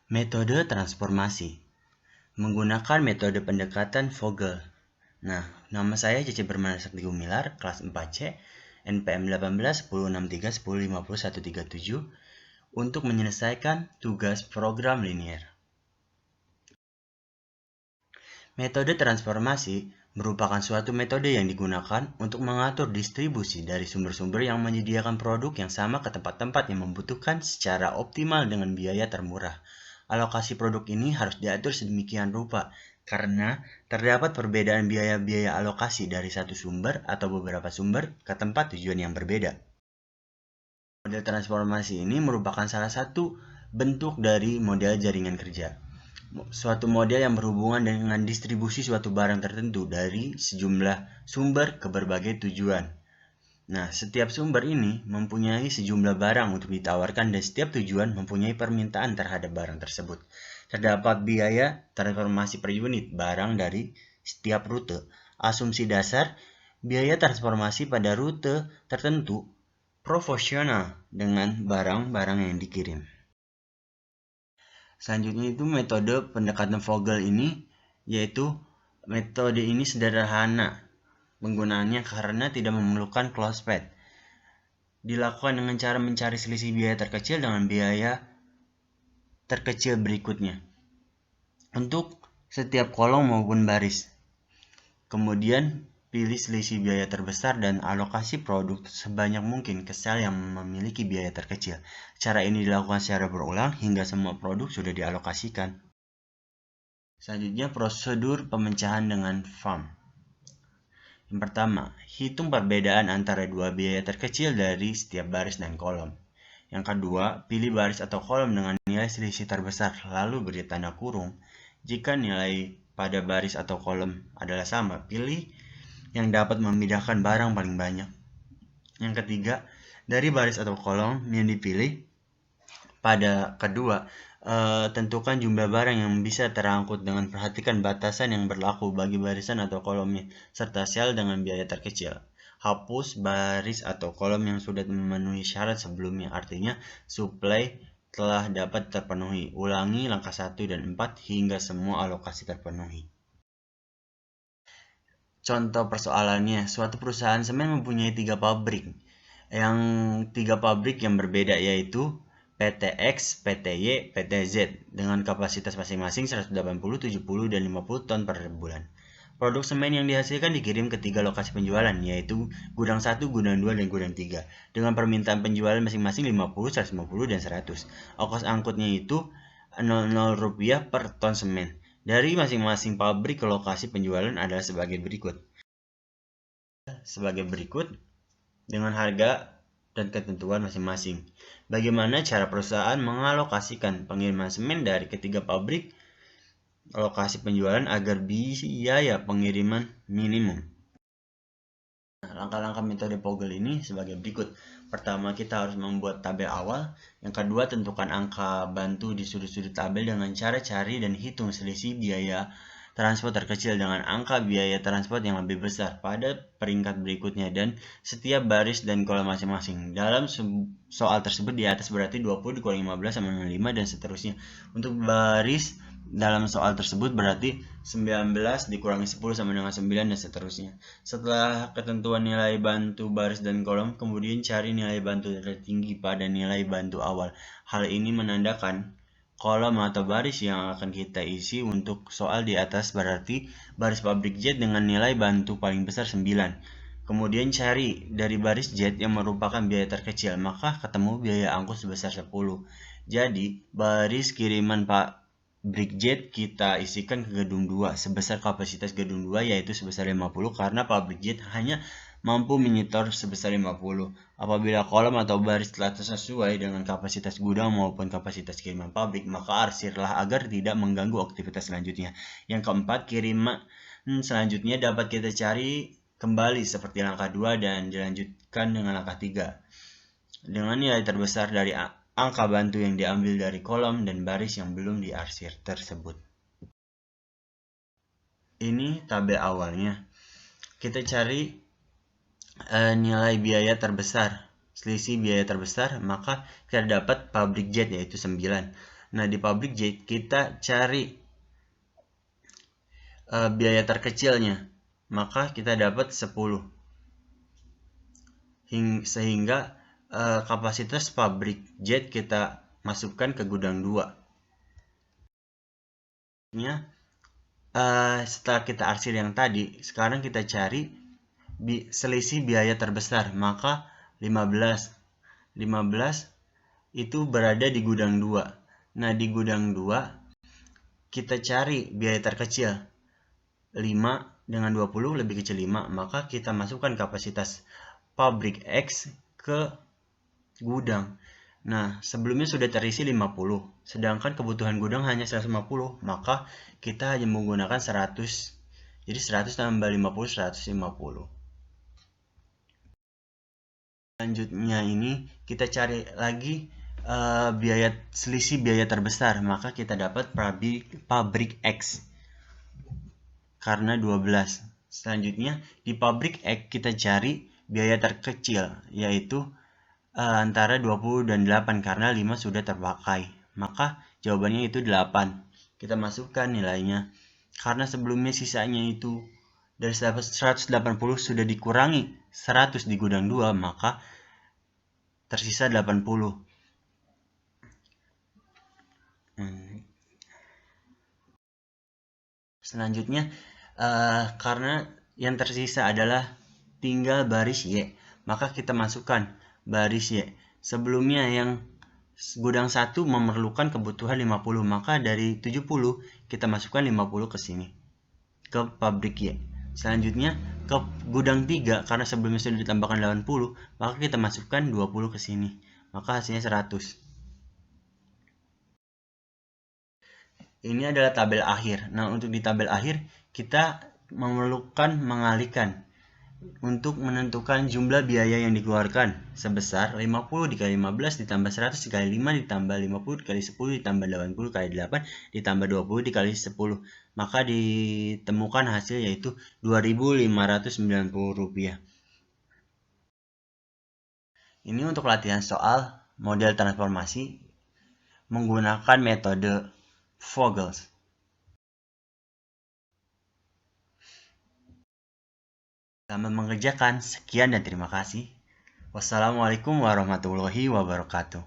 Metode transformasi menggunakan metode pendekatan Vogel. Nah, nama saya Cece Bermana Sakti Gumilar, kelas 4C, NPM 18 1063 1050 137 untuk menyelesaikan tugas program linier. Metode transformasi merupakan suatu metode yang digunakan untuk mengatur distribusi dari sumber-sumber yang menyediakan produk yang sama ke tempat-tempat yang membutuhkan secara optimal dengan biaya termurah. Alokasi produk ini harus diatur sedemikian rupa karena terdapat perbedaan biaya-biaya alokasi dari satu sumber atau beberapa sumber ke tempat tujuan yang berbeda. Model transformasi ini merupakan salah satu bentuk dari model jaringan kerja. Suatu model yang berhubungan dengan distribusi suatu barang tertentu dari sejumlah sumber ke berbagai tujuan. Nah, setiap sumber ini mempunyai sejumlah barang untuk ditawarkan dan setiap tujuan mempunyai permintaan terhadap barang tersebut. Terdapat biaya transformasi per unit barang dari setiap rute. Asumsi dasar, biaya transformasi pada rute tertentu proporsional dengan barang-barang yang dikirim. Selanjutnya itu metode pendekatan Vogel ini, yaitu metode ini sederhana penggunaannya karena tidak memerlukan close path. Dilakukan dengan cara mencari selisih biaya terkecil dengan biaya terkecil berikutnya untuk setiap kolom maupun baris. Kemudian pilih selisih biaya terbesar dan alokasi produk sebanyak mungkin ke sel yang memiliki biaya terkecil. Cara ini dilakukan secara berulang hingga semua produk sudah dialokasikan. Selanjutnya prosedur pemecahan dengan FAM. Yang pertama, hitung perbedaan antara dua biaya terkecil dari setiap baris dan kolom. Yang kedua, pilih baris atau kolom dengan nilai selisih terbesar lalu beri tanda kurung. Jika nilai pada baris atau kolom adalah sama, pilih yang dapat memindahkan barang paling banyak. Yang ketiga, dari baris atau kolom yang dipilih pada kedua, tentukan jumlah barang yang bisa terangkut dengan perhatikan batasan yang berlaku bagi barisan atau kolomnya, serta sel dengan biaya terkecil. Hapus baris atau kolom yang sudah memenuhi syarat sebelumnya, artinya suplai telah dapat terpenuhi. Ulangi langkah 1 dan 4 hingga semua alokasi terpenuhi. Contoh persoalannya, suatu perusahaan semen mempunyai 3 pabrik. Yang 3 pabrik yang berbeda yaitu PT X, PT Y, PT Z dengan kapasitas masing-masing 180, 70, dan 50 ton per bulan. Produk semen yang dihasilkan dikirim ke 3 lokasi penjualan yaitu gudang 1, gudang 2, dan gudang 3 dengan permintaan penjualan masing-masing 50, 150, dan 100. Ongkos angkutnya itu 00 rupiah per ton semen. Dari masing-masing pabrik ke lokasi penjualan adalah sebagai berikut. Dengan harga dan ketentuan masing-masing. Bagaimana cara perusahaan mengalokasikan pengiriman semen dari ketiga pabrik lokasi penjualan agar biaya pengiriman minimum? Langkah-langkah metode Vogel ini sebagai berikut. Pertama, kita harus membuat tabel awal. Yang kedua, tentukan angka bantu di sudut-sudut tabel dengan cara cari dan hitung selisih biaya transport terkecil dengan angka biaya transport yang lebih besar pada peringkat berikutnya dan setiap baris dan kolom masing-masing. Dalam soal tersebut di atas berarti 20 dikurang 15 sama dengan 5 dan seterusnya. Untuk baris dalam soal tersebut berarti 19 dikurangi 10 sama dengan 9 dan seterusnya. Setelah ketentuan nilai bantu baris dan kolom, kemudian cari nilai bantu tertinggi pada nilai bantu awal. Hal ini menandakan kolom atau baris yang akan kita isi untuk soal di atas berarti baris pabrik Z dengan nilai bantu paling besar 9. Kemudian cari dari baris Z yang merupakan biaya terkecil, maka ketemu biaya angkut sebesar 10. Jadi, baris kiriman pabrik Z kita isikan ke gedung 2 sebesar kapasitas gedung 2 yaitu sebesar 50 karena pabrik Z hanya mampu menyetor sebesar 50. Apabila kolom atau baris telah sesuai dengan kapasitas gudang maupun kapasitas kiriman pabrik, maka arsirlah agar tidak mengganggu aktivitas selanjutnya. Yang keempat, kiriman selanjutnya dapat kita cari kembali seperti langkah 2 dan dilanjutkan dengan langkah 3. Dengan nilai terbesar dari angka bantu yang diambil dari kolom dan baris yang belum diarsir tersebut. Ini tabel awalnya. Kita cari nilai biaya terbesar, selisih biaya terbesar, maka kita dapat pabrik Z yaitu 9. Nah, di pabrik J kita cari biaya terkecilnya, maka kita dapat 10. Sehingga kapasitas pabrik jet kita masukkan ke gudang 2. Setelah kita arsir yang tadi, sekarang kita cari selisih biaya terbesar, maka 15 itu berada di gudang 2. Nah, di gudang 2 kita cari biaya terkecil 5 dengan 20 lebih kecil 5, maka kita masukkan kapasitas pabrik X ke gudang. Nah, sebelumnya sudah terisi 50, sedangkan kebutuhan gudang hanya 150, maka kita hanya menggunakan 100. Jadi 100 tambah 50, 150. Selanjutnya ini kita cari lagi selisih biaya terbesar, maka kita dapat pabrik X karena 12. Selanjutnya di pabrik X kita cari biaya terkecil, yaitu antara 20 dan 8 karena 5 sudah terpakai. Maka jawabannya itu 8. Kita masukkan nilainya. Karena sebelumnya sisanya itu dari 180 sudah dikurangi 100 di gudang 2, maka tersisa 80. Selanjutnya, karena yang tersisa adalah tinggal baris Y, maka kita masukkan baris Y. Sebelumnya yang gudang 1 memerlukan kebutuhan 50, maka dari 70 kita masukkan 50 ke sini, ke pabrik Y. Selanjutnya ke gudang 3, karena sebelumnya sudah ditambahkan 80, maka kita masukkan 20 ke sini, maka hasilnya 100. Ini adalah tabel akhir. Nah, untuk di tabel akhir kita memerlukan mengalihkan untuk menentukan jumlah biaya yang dikeluarkan sebesar 50 dikali 15 ditambah 100 dikali 5 ditambah 50 dikali 10 ditambah 80 kali 8 ditambah 20 dikali 10. Maka ditemukan hasil yaitu Rp2.590. Ini untuk latihan soal model transformasi menggunakan metode Vogels. Selamat mengerjakan. Sekian dan terima kasih. Wassalamualaikum warahmatullahi wabarakatuh.